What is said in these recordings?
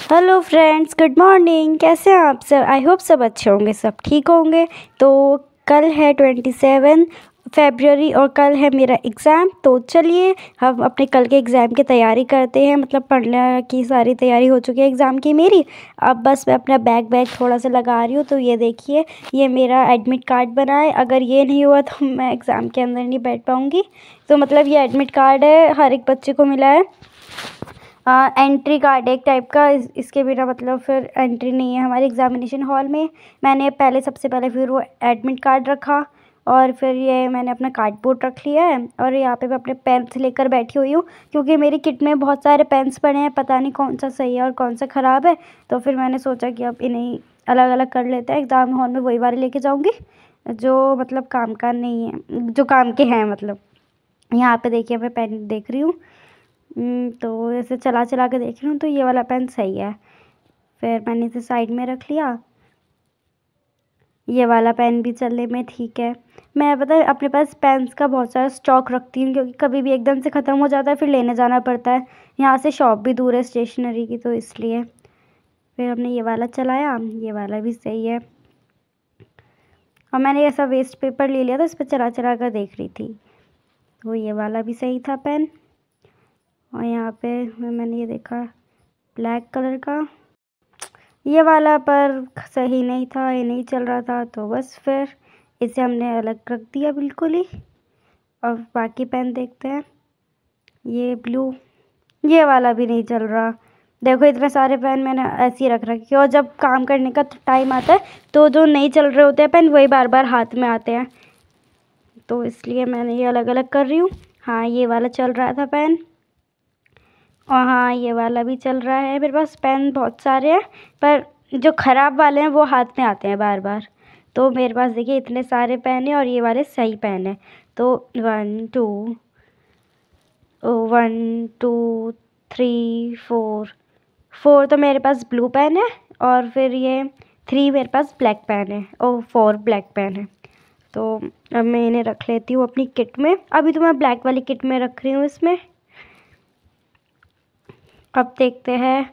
Hello friends, good morning. कैसे हैं आप सब? आई होप सब अच्छे होंगे, सब ठीक होंगे। तो कल है 27 फरवरी और कल है मेरा एग्ज़ाम। तो चलिए हम अपने कल के एग्ज़ाम की तैयारी करते हैं। मतलब पढ़ने की सारी तैयारी हो चुकी है एग्ज़ाम की मेरी। अब बस मैं अपना बैग थोड़ा सा लगा रही हूँ। तो ये देखिए, ये मेरा एडमिट कार्ड बना है। अगर ये नहीं हुआ तो मैं एग्ज़ाम के अंदर नहीं बैठ पाऊँगी। तो मतलब ये एडमिट कार्ड है, हर एक बच्चे को मिला है। एंट्री कार्ड एक टाइप का। इसके बिना मतलब फिर एंट्री नहीं है हमारे एग्ज़ामिनेशन हॉल में। मैंने सबसे पहले फिर वो एडमिट कार्ड रखा और फिर ये मैंने अपना कार्डबोर्ड रख लिया है। और यहाँ पे मैं अपने पेन्स लेकर बैठी हुई हूँ, क्योंकि मेरी किट में बहुत सारे पेन्स पड़े हैं। पता नहीं कौन सा सही है और कौन सा ख़राब है। तो फिर मैंने सोचा कि अब इन्हें अलग अलग कर लेते हैं। एग्ज़ाम हॉल में वही वाले लेके जाऊँगी जो मतलब काम का नहीं है, जो काम के हैं। मतलब यहाँ पे देखिए, मैं पेन देख रही हूँ। तो ऐसे चला चला के देख रही हूँ, तो ये वाला पेन सही है। फिर मैंने इसे साइड में रख लिया। ये वाला पेन भी चलने में ठीक है। मैं पता है अपने पास पेन्स का बहुत सारा स्टॉक रखती हूँ, क्योंकि कभी भी एकदम से ख़त्म हो जाता है, फिर लेने जाना पड़ता है। यहाँ से शॉप भी दूर है स्टेशनरी की, तो इसलिए फिर हमने ये वाला चलाया। ये वाला भी सही है। और मैंने ऐसा वेस्ट पेपर ले लिया था, इस पर चला चला कर देख रही थी। तो ये वाला भी सही था पेन। और यहाँ पे मैंने ये देखा ब्लैक कलर का, ये वाला पर सही नहीं था, ये नहीं चल रहा था। तो बस फिर इसे हमने अलग रख दिया बिल्कुल ही। और बाकी पेन देखते हैं। ये ब्लू, ये वाला भी नहीं चल रहा। देखो, इतने सारे पेन मैंने ऐसे ही रख रखे। और जब काम करने का टाइम आता है तो जो नहीं चल रहे होते हैं पेन, वही बार बार हाथ में आते हैं। तो इसलिए मैंने ये अलग अलग कर रही हूँ। हाँ, ये वाला चल रहा था पेन। और हाँ, ये वाला भी चल रहा है। मेरे पास पेन बहुत सारे हैं, पर जो ख़राब वाले हैं वो हाथ में आते हैं बार बार। तो मेरे पास देखिए इतने सारे पेन हैं और ये वाले सही पेन है। तो 1 2 3 4 4 तो मेरे पास ब्लू पेन है। और फिर ये 3 मेरे पास ब्लैक पेन है और 4 ब्लैक पेन है। तो अब मैं इन्हें रख लेती हूँ अपनी किट में। अभी तो मैं ब्लैक वाली किट में रख रही हूँ इसमें। अब देखते हैं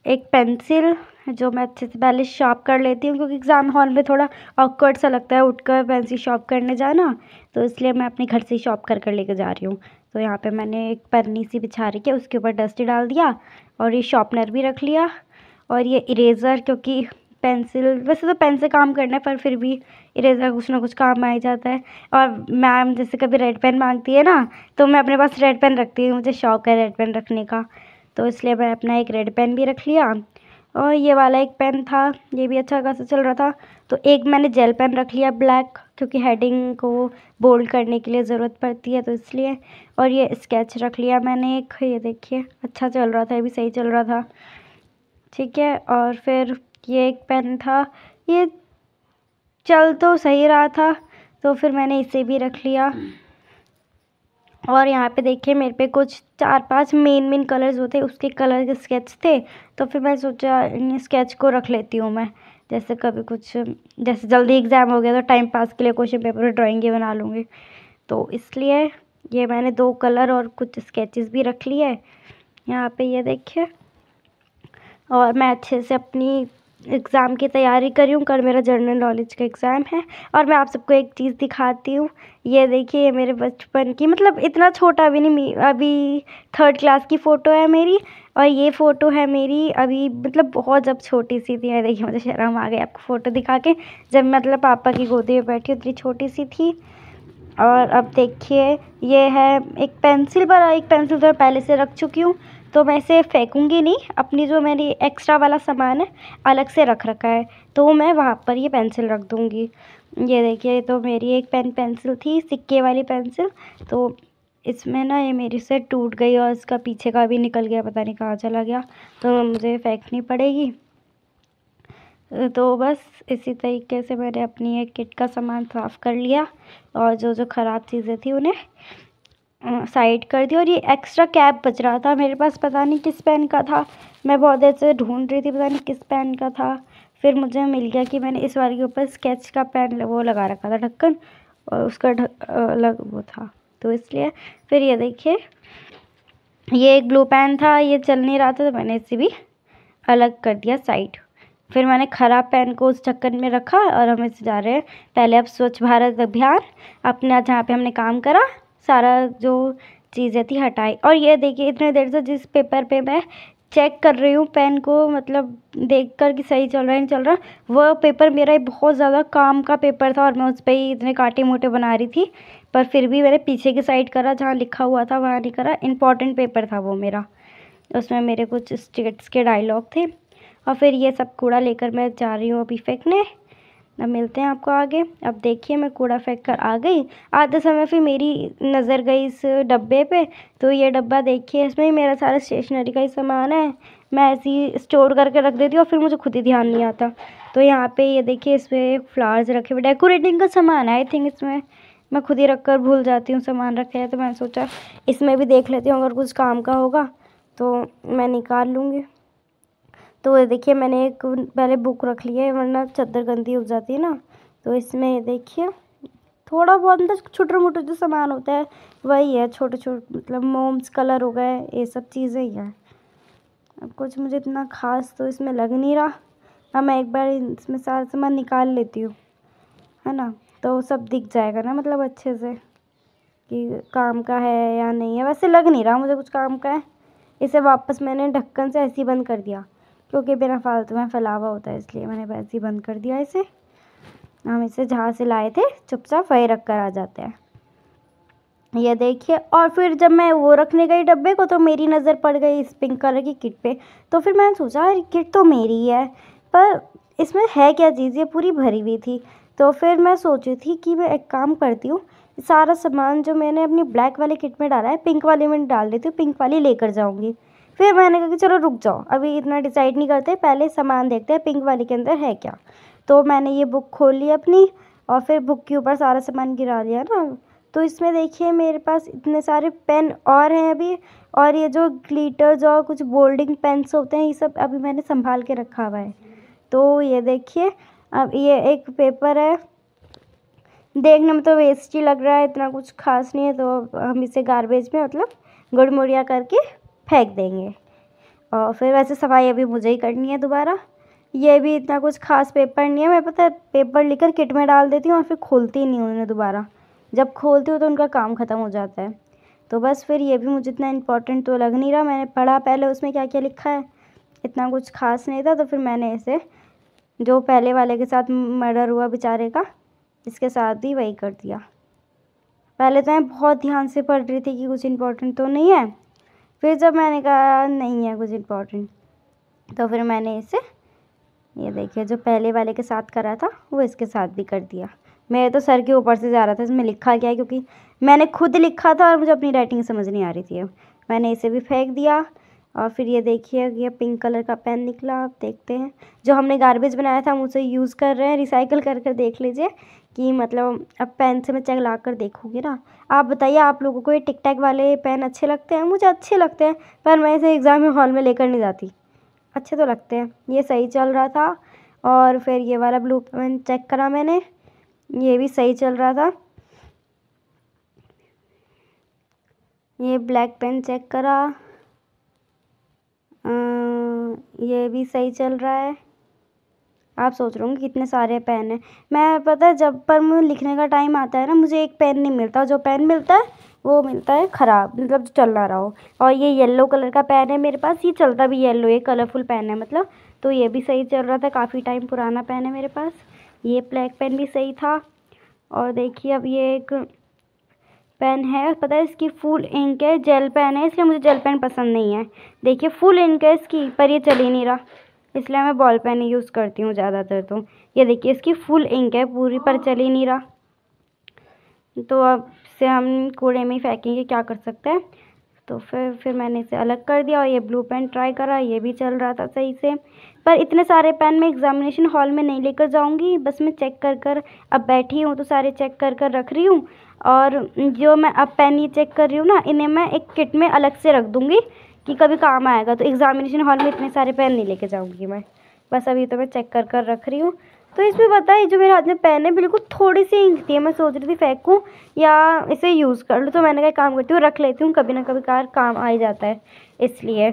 एक पेंसिल, जो मैं अच्छे से पहले शार्प कर लेती हूँ, क्योंकि एग्ज़ाम हॉल में थोड़ा ऑकवर्ड सा लगता है उठकर पेंसिल शार्प करने जाना। तो इसलिए मैं अपने घर से ही शार्प कर लेकर जा रही हूँ। तो यहाँ पे मैंने एक पन्नी सी बिछा रही है, उसके ऊपर डस्टी डाल दिया और ये शार्पनर भी रख लिया। और ये इरेज़र, क्योंकि पेंसिल वैसे तो पेन से काम करना है, पर फिर भी इरेज़र कुछ ना कुछ काम आ ही जाता है। और मैम जैसे कभी रेड पेन मांगती है ना, तो मैं अपने पास रेड पेन रखती हूँ, मुझे शौक है रेड पेन रखने का। तो इसलिए मैं अपना एक रेड पेन भी रख लिया। और ये वाला एक पेन था, ये भी अच्छा खासा चल रहा था। तो एक मैंने जेल पेन रख लिया ब्लैक, क्योंकि हेडिंग को बोल्ड करने के लिए ज़रूरत पड़ती है, तो इसलिए। और ये स्केच रख लिया मैंने एक, ये देखिए अच्छा चल रहा था, ये भी सही चल रहा था। ठीक है। और फिर ये एक पेन था, ये चल तो सही रहा था, तो फिर मैंने इसे भी रख लिया। और यहाँ पे देखिए मेरे पे कुछ 4-5 मेन कलर्स होते हैं, उसके कलर के स्केच थे। तो फिर मैं सोचा इन स्केच को रख लेती हूँ मैं। जैसे कभी कुछ, जैसे जल्दी एग्ज़ाम हो गया तो टाइम पास के लिए क्वेश्चन पेपर में ड्राइंग बना लूँगी। तो इसलिए ये मैंने 2 कलर और कुछ स्केचेस भी रख लिए यहाँ पे, ये देखिए। और मैं अच्छे से अपनी एग्ज़ाम की तैयारी कर रही हूँ। कल मेरा जनरल नॉलेज का एग्ज़ाम है। और मैं आप सबको एक चीज़ दिखाती हूँ। ये देखिए, ये मेरे बचपन की, मतलब इतना छोटा भी नहीं, अभी 3rd क्लास की फ़ोटो है मेरी। और ये फ़ोटो है मेरी अभी, मतलब बहुत जब छोटी सी थी। ये देखिए, मुझे शर्म आ गई आपको फ़ोटो दिखा के। जब मतलब पापा की गोदी में बैठी उतनी छोटी सी थी। और अब देखिए, ये है एक पेंसिल, पर एक पेंसिल तो मैं पहले से रख चुकी हूँ, तो मैं इसे फेंकूँगी नहीं। अपनी जो मेरी एक्स्ट्रा वाला सामान है अलग से रख रखा है, तो मैं वहाँ पर ये पेंसिल रख दूँगी। ये देखिए, तो मेरी एक पेंसिल थी, सिक्के वाली पेंसिल। तो इसमें ना ये मेरी से टूट गई और इसका पीछे का भी निकल गया, पता नहीं कहाँ चला गया। तो मुझे फेंकनी पड़ेगी। तो बस इसी तरीके से मैंने अपनी एक किट का सामान साफ़ कर लिया और जो जो ख़राब चीज़ें थी उन्हें साइड कर दी। और ये एक्स्ट्रा कैप बच रहा था मेरे पास, पता नहीं किस पेन का था। मैं बहुत देर से ढूंढ रही थी, पता नहीं किस पेन का था। फिर मुझे मिल गया कि मैंने इस वाले के ऊपर स्केच का पेन वो लगा रखा था, ढक्कन, और उसका अलग वो था, तो इसलिए। फिर ये देखिए, ये एक ब्लू पेन था, ये चल नहीं रहा था, तो मैंने इसे भी अलग कर दिया साइड। फिर मैंने ख़राब पेन को उस ढक्कन में रखा और हम इससे जा रहे हैं पहले अब स्वच्छ भारत अभियान अपना जहाँ पे हमने काम करा सारा जो चीज़ें थी हटाई। और ये देखिए इतने देर से जिस पेपर पे मैं चेक कर रही हूँ पेन को, मतलब देख कर कि सही चल रहा है नहीं चल रहा, वह पेपर मेरा बहुत ज़्यादा काम का पेपर था और मैं उस पर ही इतने कांटे मोटे बना रही थी। पर फिर भी मैंने पीछे की साइड करा, जहाँ लिखा हुआ था वहाँ नहीं करा। इम्पॉर्टेंट पेपर था वो मेरा, उसमें मेरे कुछ स्टेट्स के डायलॉग थे। और फिर ये सब कूड़ा लेकर मैं जा रही हूँ अभी फेंकने। अब मिलते हैं आपको आगे। अब देखिए मैं कूड़ा फेंक कर आ गई। आधे समय फिर मेरी नज़र गई इस डब्बे पे, तो ये डब्बा देखिए इसमें ही मेरा सारा स्टेशनरी का ही सामान है। मैं ऐसे ही स्टोर करके रख देती हूँ और फिर मुझे खुद ही ध्यान नहीं आता। तो यहाँ पे ये देखिए इसमें फ्लावर्स रखे हुए, डेकोरेटिंग का सामान है आई थिंक। इसमें मैं खुद ही रख कर भूल जाती हूँ सामान रखे है, तो मैंने सोचा इसमें भी देख लेती हूँ, अगर कुछ काम का होगा तो मैं निकाल लूँगी। तो ये देखिए मैंने एक पहले बुक रख ली है, वरना चादर गंदी हो जाती है ना। तो इसमें ये देखिए थोड़ा बहुत मतलब छोटा मोटा जो सामान होता है वही है, छोटे छोटे मतलब मोम्स कलर हो गए, ये सब चीज़ें ही हैं। अब कुछ मुझे इतना ख़ास तो इसमें लग नहीं रहा। अब मैं एक बार इसमें सारा सामान निकाल लेती हूँ, है ना, तो सब दिख जाएगा ना, मतलब अच्छे से कि काम का है या नहीं है। वैसे लग नहीं रहा मुझे कुछ काम का है। इसे वापस मैंने ढक्कन से ऐसे ही बंद कर दिया, क्योंकि बिना फालतू में फैलावा होता है, इसलिए मैंने वैसे ही बंद कर दिया इसे। हम इसे जहाँ से लाए थे चुपचाप वही रख कर आ जाते हैं। ये देखिए, और फिर जब मैं वो रखने गई डब्बे को तो मेरी नज़र पड़ गई इस पिंक कलर की किट पे। तो फिर मैंने सोचा अरे किट तो मेरी है, पर इसमें है क्या चीज़, ये पूरी भरी हुई थी। तो फिर मैं सोची थी कि मैं एक काम करती हूँ, सारा सामान जो मैंने अपनी ब्लैक वाली किट में डाला है पिंक वाली में डाल देती हूँ, पिंक वाली लेकर जाऊँगी। फिर मैंने कहा कि चलो रुक जाओ, अभी इतना डिसाइड नहीं करते, पहले सामान देखते हैं पिंक वाली के अंदर है क्या। तो मैंने ये बुक खोल ली अपनी और फिर बुक के ऊपर सारा सामान गिरा लिया ना। तो इसमें देखिए मेरे पास इतने सारे पेन और हैं अभी, और ये जो ग्लिटर्स और कुछ बोल्डिंग पेन्स होते हैं ये सब अभी मैंने संभाल के रखा हुआ है। तो ये देखिए अब ये एक पेपर है, देखने में तो वेस्ट ही लग रहा है, इतना कुछ खास नहीं है, तो हम इसे गार्बेज में मतलब गुड़मुड़िया करके फेंक देंगे। और फिर वैसे सफाई अभी मुझे ही करनी है दोबारा। ये भी इतना कुछ खास पेपर नहीं है, मैं पता है पेपर लेकर किट में डाल देती हूँ और फिर खोलती ही नहीं हूँ उन्हें दोबारा। जब खोलती हूँ तो उनका काम ख़त्म हो जाता है। तो बस फिर ये भी मुझे इतना इम्पोर्टेंट तो लग नहीं रहा। मैंने पढ़ा पहले उसमें क्या क्या लिखा है, इतना कुछ खास नहीं था, तो फिर मैंने इसे जो पहले वाले के साथ मर्डर हुआ बेचारे का, इसके साथ भी वही कर दिया। पहले तो मैं बहुत ध्यान से पढ़ रही थी कि कुछ इम्पोर्टेंट तो नहीं है, फिर जब मैंने कहा नहीं है कुछ इम्पोर्टेंट, तो फिर मैंने इसे ये देखिए जो पहले वाले के साथ करा था वो इसके साथ भी कर दिया। मेरे तो सर के ऊपर से जा रहा था इसमें लिखा क्या है, क्योंकि मैंने खुद लिखा था और मुझे अपनी राइटिंग समझ नहीं आ रही थी। मैंने इसे भी फेंक दिया। और फिर ये देखिए ये पिंक कलर का पेन निकला। आप देखते हैं जो हमने गार्बेज बनाया था हम उसे यूज़ कर रहे हैं, रिसाइकिल कर कर देख लीजिए कि मतलब अब पेन से मैं चला कर देखूँगी ना। आप बताइए आप लोगों को ये टिक टैक वाले पेन अच्छे लगते हैं? मुझे अच्छे लगते हैं, पर मैं इसे एग्ज़ाम हॉल में लेकर नहीं जाती। अच्छे तो लगते हैं, ये सही चल रहा था। और फिर ये वाला ब्लू पेन चेक करा मैंने, ये भी सही चल रहा था। ये ब्लैक पेन चेक करा, ये भी सही चल रहा है। आप सोच रहे होंगे कितने सारे पेन हैं। मैं पता है जब पर मुझे लिखने का टाइम आता है ना, मुझे एक पेन नहीं मिलता, जो पेन मिलता है वो मिलता है ख़राब, मतलब चल ना रहा हो। और ये येलो कलर का पेन है मेरे पास, ये चलता भी येलो, ये कलरफुल पेन है मतलब, तो ये भी सही चल रहा था। काफ़ी टाइम पुराना पेन है मेरे पास। ये ब्लैक पेन भी सही था। और देखिए अब ये एक पेन है, पता है इसकी फुल इंक है, जेल पेन है, इसलिए मुझे जेल पेन पसंद नहीं है। देखिए फुल इंक है इसकी, पर ये चल ही नहीं रहा, इसलिए मैं बॉल पेन ही यूज़ करती हूँ ज़्यादातर। तो ये देखिए इसकी फुल इंक है पूरी, पर चल ही नहीं रहा। तो अब इसे हम कूड़े में ही फेंकेंगे, क्या कर सकते हैं। तो फिर मैंने इसे अलग कर दिया और ये ब्लू पेन ट्राई करा, ये भी चल रहा था सही से। पर इतने सारे पेन मैं एग्ज़ामिनेशन हॉल में नहीं लेकर जाऊंगी, बस मैं चेक कर कर अब बैठी हूँ तो सारे चेक कर कर रख रही हूँ। और जो मैं अब पेन ये चेक कर रही हूँ ना, इन्हें मैं एक किट में अलग से रख दूँगी कि कभी काम आएगा। तो एग्ज़ामिनेशन हॉल में इतने सारे पेन नहीं लेके जाऊँगी मैं, बस अभी तो मैं चेक कर कर रख रही हूँ। तो इसमें पता है जो मेरे हाथ में पेन है बिल्कुल थोड़ी सी इंक थी, मैं सोच रही थी फेंकूँ या इसे यूज़ कर लूँ। तो मैंने कहा काम करती हूँ रख लेती हूँ, कभी ना कभी कार काम आ ही जाता है इसलिए।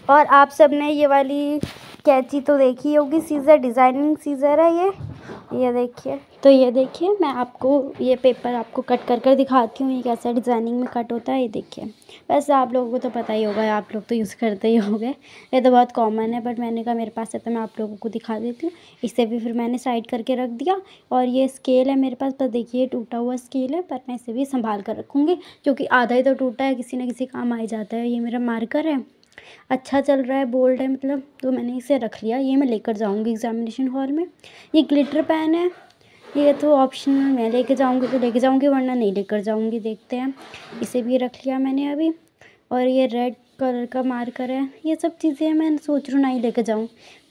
और आप सब ने ये वाली कैंची तो देखी होगी, सीज़र, डिज़ाइनिंग सीज़र है ये देखिए। तो ये देखिए, मैं आपको ये पेपर आपको कट कर कर दिखाती हूँ, ये कैसा डिज़ाइनिंग में कट होता है। ये देखिए, वैसे आप लोगों को तो पता ही होगा, आप लोग तो यूज़ करते ही होंगे, ये तो बहुत कॉमन है, बट मैंने कहा मेरे पास है तो मैं आप लोगों को दिखा देती हूँ। इसे भी फिर मैंने साइड करके रख दिया। और ये स्केल है मेरे पास, पर देखिए टूटा हुआ स्केल है, पर मैं इसे भी संभाल कर रखूँगी क्योंकि आधा ही तो टूटा है, किसी न किसी काम आ ही जाता है। ये मेरा मार्कर है, अच्छा चल रहा है, बोल्ड है मतलब, तो मैंने इसे रख लिया। ये मैं लेकर जाऊँगी एग्जामिनेशन हॉल में। ये ग्लिटर पेन है, ये तो ऑप्शनल, मैं लेके जाऊँगी तो लेके जाऊँगी, वरना नहीं लेकर जाऊँगी, देखते हैं। इसे भी रख लिया मैंने अभी। और ये रेड कलर का मार्कर है, ये सब चीज़ें मैं सोच रही हूँ नहीं लेकर जाऊँ,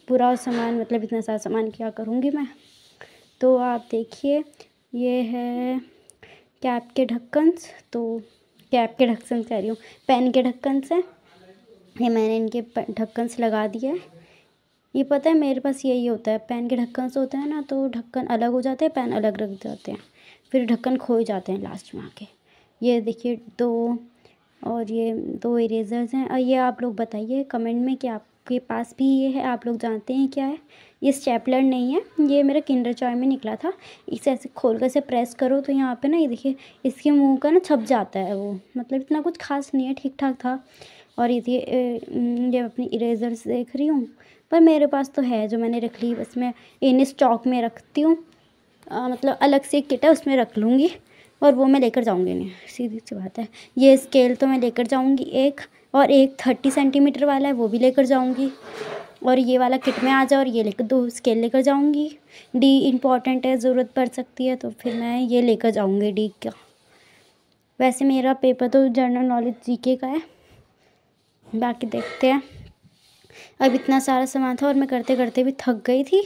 पूरा सामान, मतलब इतना सारा सामान क्या करूँगी मैं। तो आप देखिए, ये है कैप के ढक्कन, तो कैप के ढक्कन कह रही हूँ, पेन के ढक्कन से ये मैंने इनके ढक्कन से लगा दिया है। ये पता है मेरे पास यही होता है, पेन के ढक्कन से होता है ना, तो ढक्कन अलग हो जाते हैं, पेन अलग रख जाते हैं, फिर ढक्कन खो जाते हैं लास्ट में आके। ये देखिए 2, और ये 2 इरेज़र्स हैं। और ये आप लोग बताइए कमेंट में कि आपके पास भी ये है, आप लोग जानते हैं क्या है। ये स्टेपलर नहीं है, ये मेरा किंडर जॉय में निकला था। इसे ऐसे खोल कर ऐसे प्रेस करो तो यहाँ पे ना, ये देखिए इसके मुँह का ना छप जाता है वो, मतलब इतना कुछ खास नहीं है, ठीक ठाक था। और ये अपनी इरेज़र्स देख रही हूँ, पर मेरे पास तो है जो मैंने रख ली, बस मैं इन स्टॉक में रखती हूँ, मतलब अलग से एक किट है उसमें रख लूँगी, और वो मैं लेकर जाऊँगी नहीं, सीधी सी बात है। ये स्केल तो मैं लेकर जाऊँगी एक, और एक 30 सेंटीमीटर वाला है वो भी लेकर जाऊँगी, और ये वाला किट में आ जाए, और ये लेकर 2 स्केल लेकर जाऊँगी। डी इम्पॉर्टेंट है, ज़रूरत पड़ सकती है, तो फिर मैं ये लेकर जाऊँगी डी का। वैसे मेरा पेपर तो जनरल नॉलेज जीके का है, बाकी देखते हैं। अब इतना सारा सामान था और मैं करते करते भी थक गई थी,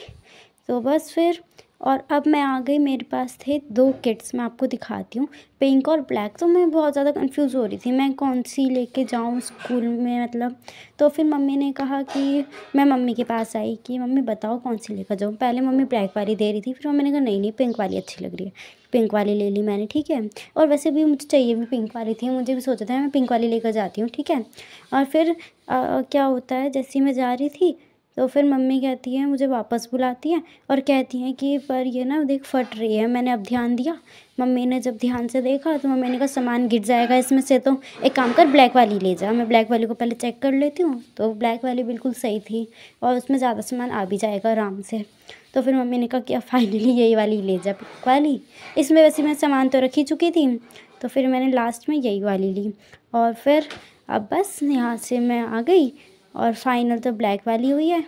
तो बस फिर। और अब मैं आ गई, मेरे पास थे 2 किट्स, मैं आपको दिखाती हूँ, पिंक और ब्लैक। तो मैं बहुत ज़्यादा कंफ्यूज हो रही थी मैं कौन सी लेके जाऊँ स्कूल में, मतलब। तो फिर मम्मी ने कहा कि, मैं मम्मी के पास आई कि मम्मी बताओ कौन सी लेकर जाऊँ। पहले मम्मी ब्लैक वाली दे रही थी, फिर मैंने कहा नहीं नहीं, पिंक वाली अच्छी लग रही है, पिंक वाली ले ली मैंने, ठीक है। और वैसे भी मुझे चाहिए भी पिंक वाली थी, मुझे भी सोचा था मैं पिंक वाली लेकर जाती हूँ, ठीक है। और फिर क्या होता है, जैसे ही मैं जा रही थी तो फिर मम्मी कहती है, मुझे वापस बुलाती हैं और कहती हैं कि पर ये ना देख फट रही है। मैंने अब ध्यान दिया, मम्मी ने जब ध्यान से देखा तो मम्मी ने कहा सामान गिर जाएगा इसमें से, तो एक काम कर ब्लैक वाली ले जा। मैं ब्लैक वाली को पहले चेक कर लेती हूँ, तो ब्लैक वाली बिल्कुल सही थी और उसमें ज़्यादा सामान आ भी जाएगा आराम से। तो फिर मम्मी ने कहा कि अब फाइनली यही वाली ले जा, पिंक वाली। इसमें वैसे मैं सामान तो रख ही चुकी थी, तो फिर मैंने लास्ट में यही वाली ली। और फिर अब बस यहाँ से मैं आ गई, और फाइनल तो ब्लैक वाली हुई है।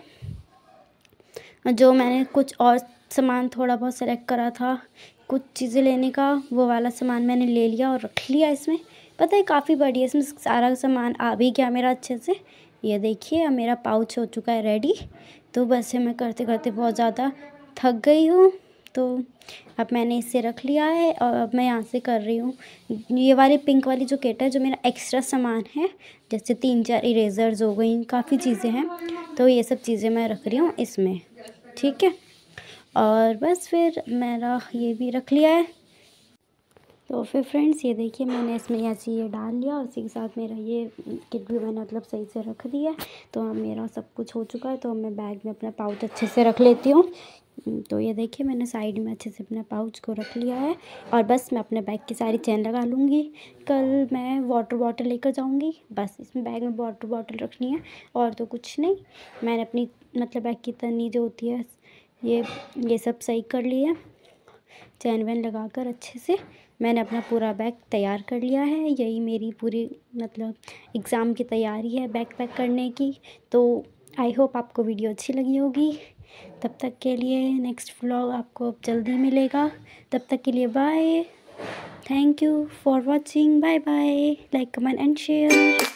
जो मैंने कुछ और सामान थोड़ा बहुत सेलेक्ट करा था, कुछ चीज़ें लेने का, वो वाला सामान मैंने ले लिया और रख लिया इसमें। पता है काफ़ी बड़ी है, इसमें सारा सामान आ भी गया मेरा अच्छे से। ये देखिए अब मेरा पाउच हो चुका है रेडी। तो बस मैं करते करते बहुत ज़्यादा थक गई हूँ, तो अब मैंने इसे रख लिया है और अब मैं यहाँ से कर रही हूँ ये वाली पिंक वाली जो किट है, जो मेरा एक्स्ट्रा सामान है, जैसे 3-4 इरेज़र्स हो गई, काफ़ी चीज़ें हैं, तो ये सब चीज़ें मैं रख रही हूँ इसमें, ठीक है। और बस फिर मेरा ये भी रख लिया है। तो फिर फ्रेंड्स ये देखिए मैंने इसमें ऐसे ये डाल लिया, उसी के साथ मेरा ये किट भी मैंने मतलब सही से रख दिया। तो अब मेरा सब कुछ हो चुका है, तो मैं बैग में अपना पाउच अच्छे से रख लेती हूँ। तो ये देखिए मैंने साइड में अच्छे से अपने पाउच को रख लिया है, और बस मैं अपने बैग की सारी चेन लगा लूँगी। कल मैं वाटर बॉटल लेकर जाऊँगी, बस इसमें बैग में वाटर बॉटल रखनी है और तो कुछ नहीं। मैंने अपनी मतलब बैग की तनी जो होती है ये सब सही कर ली है, चैन वैन लगा कर अच्छे से मैंने अपना पूरा बैग तैयार कर लिया है। यही मेरी पूरी मतलब एग्ज़ाम की तैयारी है बैग पैक करने की। तो आई होप आपको वीडियो अच्छी लगी होगी। तब तक के लिए नेक्स्ट व्लॉग आपको अब जल्दी मिलेगा। तब तक के लिए bye, thank you for watching, bye bye, like comment and share.